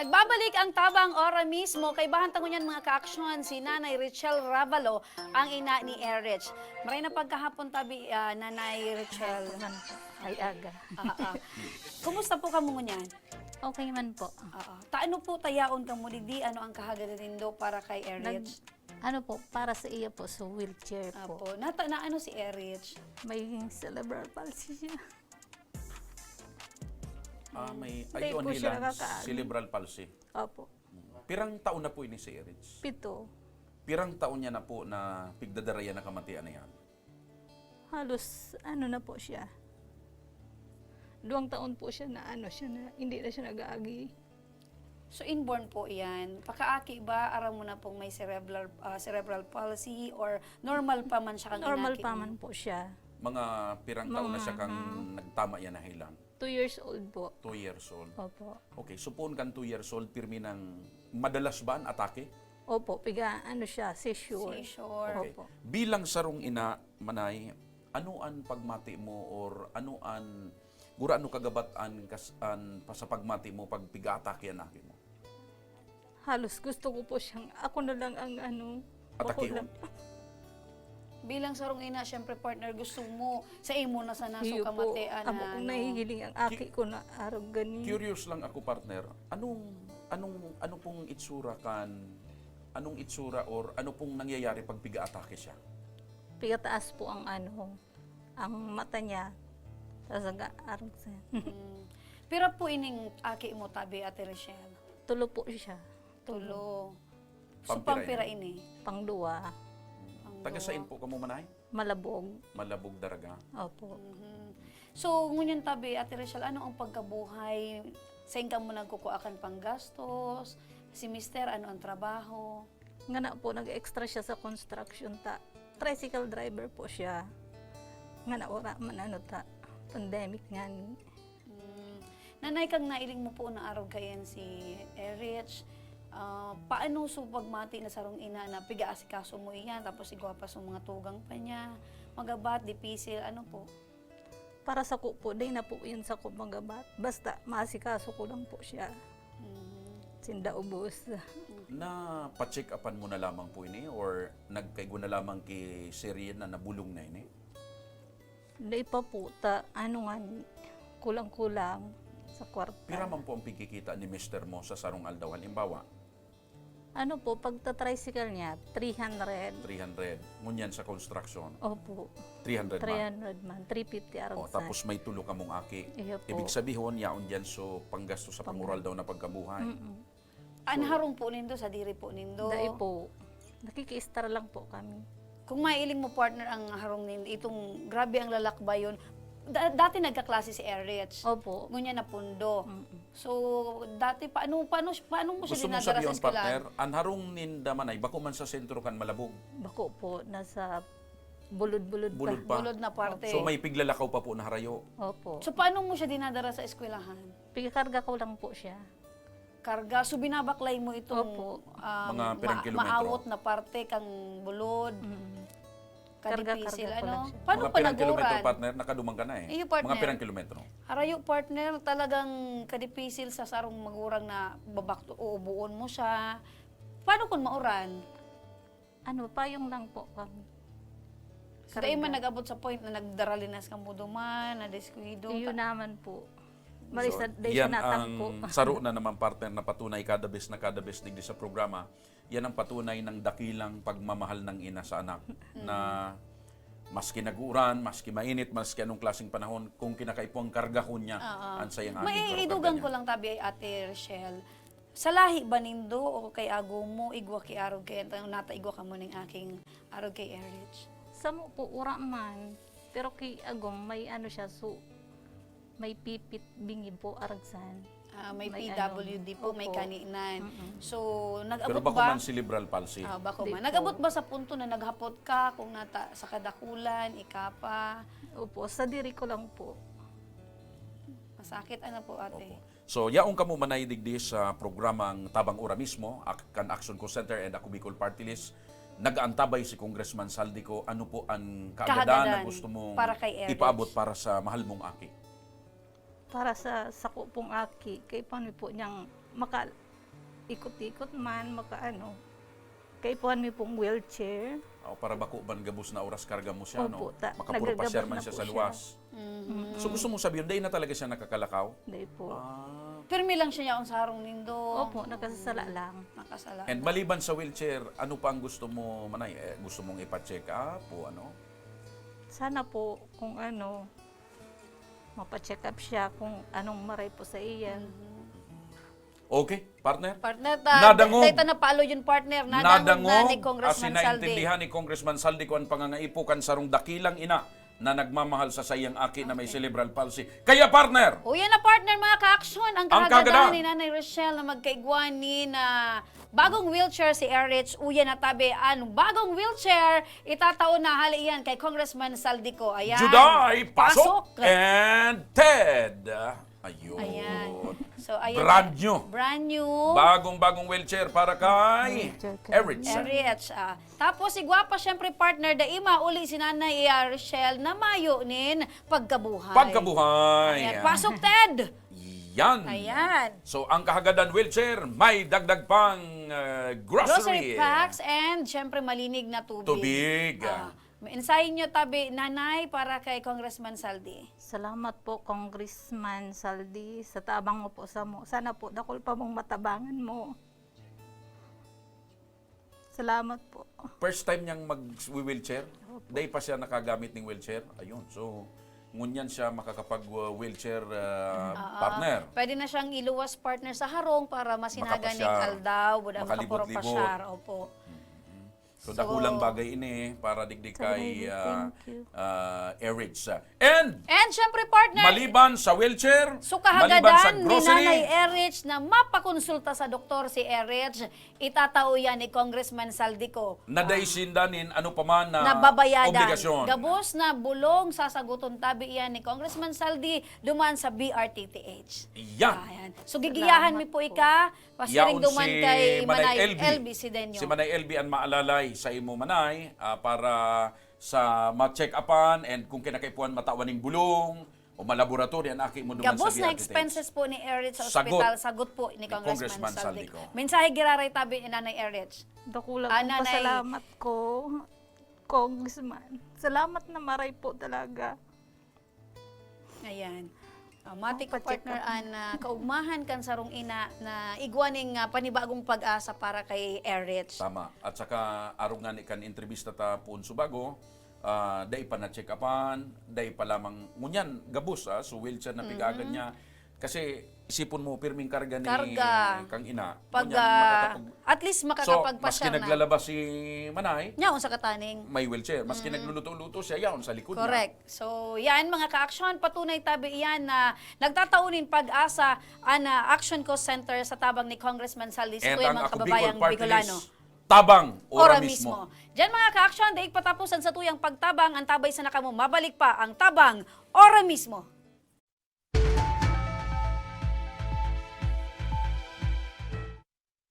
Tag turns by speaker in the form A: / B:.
A: Nagbabalik ang tabang ora mismo kay bahantangon niyan mga kaaksyon si Nanay Richel Ravalo, ang ina ni Erich. Maray na pagkahapon tabi, Nanay Richel.
B: Man po, ay aga.
A: Ah, ah. Kumusta po kamo ngunyan?
B: Okay man po.
A: Taano po tayaon kamo di ano ang kahagadan nindo para kay Erich?
B: Ano po, para sa iya po, sa wheelchair po.
A: Apo, na ano si Erich?
B: May cerebral palsy siya.
C: May
B: Hindi
C: ayun
B: po siya
C: nila,
B: nakakaano.
C: cerebral palsy.
B: Opo.
C: Pirang taon na po ini si Erich?
B: 7.
C: Pirang taon niya na po na pigdadaraya na kamatian na yan?
B: Halos, ano na po siya. 2 taon po siya na ano siya na, hindi na siya nag-aagi.
A: So inborn po iyan. Pakaaki ba aram mo na pong may cerebral palsy or normal pa man siya kang
B: Normal
A: inaki
B: pa
A: mo?
B: man po siya.
C: Mga pirang taon na siya kang nagtama yan na hilang?
B: 2 years old po.
C: 2 years old.
B: Opo.
C: Okay, supon kan 2 years old, pirmi ng madalas ba ang atake?
B: Opo, piga ano siya, seizure.
A: Seizure.
C: Okay.
B: Opo.
C: Bilang sarong ina, Manay, ano ang pagmati mo or ano ang gura ano kagabat-an pa sa pagmati mo pag piga-atake ang aki mo?
B: Halos gusto ko po siyang, ako na lang ang ano.
C: Atake
B: ako lang.
A: Bilang sarong ina, syempre partner, gusto mo sa imo na sa naso
B: Iyo po,
A: kamatean
B: amo
A: na
B: kong nahihiling ang aki ko na araw ganin.
C: Curious lang ako, partner. Ano pong itsura anong itsura or ano pong nangyayari pag piga-atake siya?
B: Pigataas po ang ano, ang mata niya. Tapos araw sa
A: Pero po ining aki mo tabi, Ate Richelle.
B: tulo po siya.
A: Tulo. So
C: Pampira
A: pampira ini.
B: Pangduwa,
C: Taga sain po kamo Manay?
B: malabog.
C: Malabog daraga.
B: Opo.
A: So ngunyan tabi, Ate Richelle, ano ang pagkabuhay? Saan ka mo nagkukuakan pang gastos? Si Mister, ano ang trabaho?
B: Nga na po, nag-extra siya sa construction ta. Tricycle driver po siya. Nga na ora man ano ta. Pandemic nga ni.
A: Nanay, kang nailing mo po na araw kayan si Erich. Paano so pagmati na sarong ina na piga-asikaso mo iyan, tapos igwa pa sa mga tugang pa niya, magabat, dipisil, ano po?
B: Para sa ko po, day na po yun sa ko magabat. Basta, maasikaso ko lang po siya. Sinda ubos.
C: Na pa-check upan mo na lamang po ini or nagkaigo na lamang kay Serien na nabulong na ini?
B: Day pa po, ta, ano nga ni, kulang-kulang sa kwarta.
C: Pira man po ang pigkikita ni Mr. mo sa sarong aldaw halimbawa?
B: Ano po, pagta-tricycle niya, 300.
C: 300. Ngunyan sa construction.
B: Opo,
C: 300 man.
B: 300 man, 350 araw
C: O, tapos may tulo ka mong aki.
B: Iyo po.
C: Ibig sabihin, yaon dyan so panggasto sa pangural daw na pagkabuhay.
A: Anharong po nindo, sa diri po nindo.
B: Dahil po, nakikistar lang po kami.
A: Kung mailing mo partner ang harong nindo, itong grabe ang lalakbay yun. Dati nagkaklase si Erich.
B: Opo.
A: Ngunya na pundo. So, dati, paano mo siya
C: Gusto mong
A: dinadara sa
C: sabihin,
A: eskwelahan?
C: partner, ang harong ninda manay, bako man sa sentro kan malabog.
B: Bako po, nasa bulod-bulod
C: Bulod
B: pa.
C: pa.
A: Bulod na parte.
C: So may piglalakaw pa po na harayo.
B: Opo.
A: So, paano mo siya dinadara sa eskwelahan?
B: Pigakarga ko lang po siya.
A: Karga, so binabaklay mo itong
B: Opo.
C: Mga pirang kilometro.
A: maawot na parte kang bulod, kadipisil,
B: Karga ko lang
A: ano?
B: siya.
A: Paano
C: Mga pirang kilometro,
A: panaguran?
C: partner, nakadumang ka na eh.
A: Iyo, partner.
C: Mga pirang kilometro.
A: Harayo partner, talagang kadipisil sa sarong magurang na babakto, uubuon mo siya. Paano kung mauran?
B: Ano, payong lang po kami.
A: So, dahil man nag-abot sa point na nagdaralinas kang buduman, na deskuido.
B: Iyo naman po. Marisa,
C: So,
B: day siya
C: yan
B: natampo.
C: ang saro na naman partner na patunay kada bes digdi sa programa. Yan ang patunay ng dakilang pagmamahal ng ina sa anak na maski naguran, maski mainit, maski anong klaseng panahon, kung kinakaipuang karga ko niya, ang sayang aming
A: Maiidugan ko lang tabi ay Ate Richelle. Sa lahi ba nindo o kay ago mo, igwa kay arog kay, nata igwa ka mo ng aking arog kay Erich?
B: Sa mo po, ura man. Pero kay Agong, may ano siya, so, may pipit bingi po, aragsan.
A: May
B: May
A: PWD po, may
B: Opo.
A: kaninan. So,
C: Pero
A: nag-abot
C: bako
A: ba?
C: man cerebral palsy.
A: Bako
B: Di
A: man.
B: po.
A: Nag-abot ba sa punto na naghapot ka kung nata sa kadakulan, ikapa,
B: Opo, sa diri ko lang po.
A: masakit, ano po ate?
C: Opo. So, yaong kamo manay digdi sa programang Tabang Ora mismo, kan Action Co Center and Ako Bicol Party List, nag-aantabay si Congressman Saldico, ano po ang kaagadan na
A: Kahagadan
C: gusto mong
A: para kay Erich.
C: ipaabot para sa mahal mong aki?
B: Para sa sako pong aki, kay paano po niyang ikot-ikot man, makaano. Kay puhan mi pong wheelchair.
C: O, para bako ban gabos na oras karga mo siya,
B: Opo,
C: no?
B: nagagabas
C: Makapuro-pasyar man
B: na
C: siya
B: po
C: sa
B: siya.
C: luwas.
A: Mhm.
C: So gusto mo sabihin, day na talaga siya nakakalakaw?
B: Dahil po.
A: Pirmi lang siya yaon sa harong nindo.
B: Opo, nakasasala lang.
A: Nakasala.
C: And maliban sa wheelchair, ano pa ang gusto mo, Manay? Gusto mong ipa-check up o ano?
B: Sana po kung ano, mapacheck up siya kung anong maray po sa iyan.
C: Okay, partner?
A: Partner,
C: Nadangog.
A: dahil na palo yung partner. Nadangog na ni Congressman
C: as
A: Saldi.
C: naintindihan ni Congressman Saldi ko ang pangangaipukan sarong dakilang ina na nagmamahal sa sayang aki na may cerebral palsy. Kaya partner,
A: O yan na partner mga ka-aksyon. Ang
C: Ang
A: kahagadahan
C: kagadahan.
A: ni Nanay Rochelle na magkaigwan ni na bagong wheelchair si Erich, uyan na tabi. Ang bagong wheelchair, itataon na hali yan kay Congressman Saldico. Ayan.
C: Juday, Pasok, and Ted. Ayun.
A: Ayan. So, ayan.
C: Brand new.
A: Brand new.
C: Bagong wheelchair para kay
B: Wheelchair kay
C: Erich.
A: Erich. Tapos, si Gwapa, syempre partner, daima uli si Nanay Rochelle na mayo nin pagkabuhay.
C: Pagkabuhay.
A: Ayan. Pasok, Ted.
C: Yan.
A: Ayan.
C: So, ang kahagadan wheelchair, may dagdag pang
A: Grocery packs and syempre malinig na tubig.
C: Tubig.
A: Mensahe nyo tabi, Nanay, para kay Congressman Saldi.
B: Salamat po, Congressman Saldi, sa tabang mo po sa mo. Sana po, dakol pa mong matabangan mo. Salamat po.
C: First time niyang mag-wheelchair, day pa siya nakagamit ng wheelchair. Ayun, so ngunyan siya makakapag-wheelchair partner.
A: Pwede na siyang iluwas partner sa harong para masinaga ng
C: Makapasyar.
A: aldaw, buda makapuro
C: Makalibot-libot.
A: pasyar. Opo.
C: So, dakulang bagay ini para digdig kay
B: Thank you.
C: Erich. And
A: And syempre partner,
C: maliban sa wheelchair,
A: so
C: maliban sa
A: kahagadan ni
C: grocery,
A: Nanay Erich na mapakonsulta sa doktor si Erich, itatao yan ni Congressman Saldico.
C: nadaisindanin ano pa man na
A: Nababayadan.
C: obligasyon.
A: Gabos na bulong sasaguton tabi iyan ni Congressman Saldi duman sa BRTTH.
C: Yan.
A: Ayan. So gigiyahan mi po ika, pasiring
C: Yaon
A: duman
C: si
A: kay
C: Manay
A: Manay LB si Denyo.
C: Si Manay LB ang maalalay sa imo Manay para sa ma-check upan and kung kinakaipuan matawan ng bulong o malaboratory ang aki mo duman
A: Gabos
C: sa
A: na
C: BRTTH.
A: expenses po ni Erich sa
C: Sagot.
A: ospital, sagot po ni
C: Congressman
A: Congressman Saldi.
C: Saldico.
A: Mensahe giraray tabi ni Nanay Erich.
B: Dakulang
A: Nanay.
B: pasalamat ko, Congressman. Salamat na maray po talaga.
A: Ayan. Mati ko
B: Pacheck
A: partner
B: up.
A: an kaugmahan kan sarong ina na igwaning panibagong pag-asa para kay Erich.
C: Tama. At saka arog nga ni kan entrevista ta puun subago, day pa na check upan, day pa lamang ngunyan gabos so wheelchair na pigagan niya kasi isipon mo pirming karga ni
A: Karga.
C: kang ina.
A: Pag
C: Ngunyan, makakapag-
A: at least
C: so, maski
A: makakapagpasyar na.
C: naglalabas si Manay,
A: Nyaon sa kataning.
C: may wheelchair. Maski nagluluto-luto siya, yaon sa likod niya.
A: Correct. So, yan mga ka-aksyon, patunay tabi yan na nagtataunin pag-asa ang Action Co Center sa tabang ni Congressman Saldi sa
C: And
A: tuwing
C: ang
A: mga
C: Ako
A: kababayang
C: Bicol Party
A: Bicolano.
C: List, tabang,
A: Ora
C: ora
A: mismo.
C: mismo.
A: Diyan mga ka-aksyon, daig patapusan sa tuyang pagtabang, ang tabay sa nakamo, mabalik pa ang tabang, ora mismo.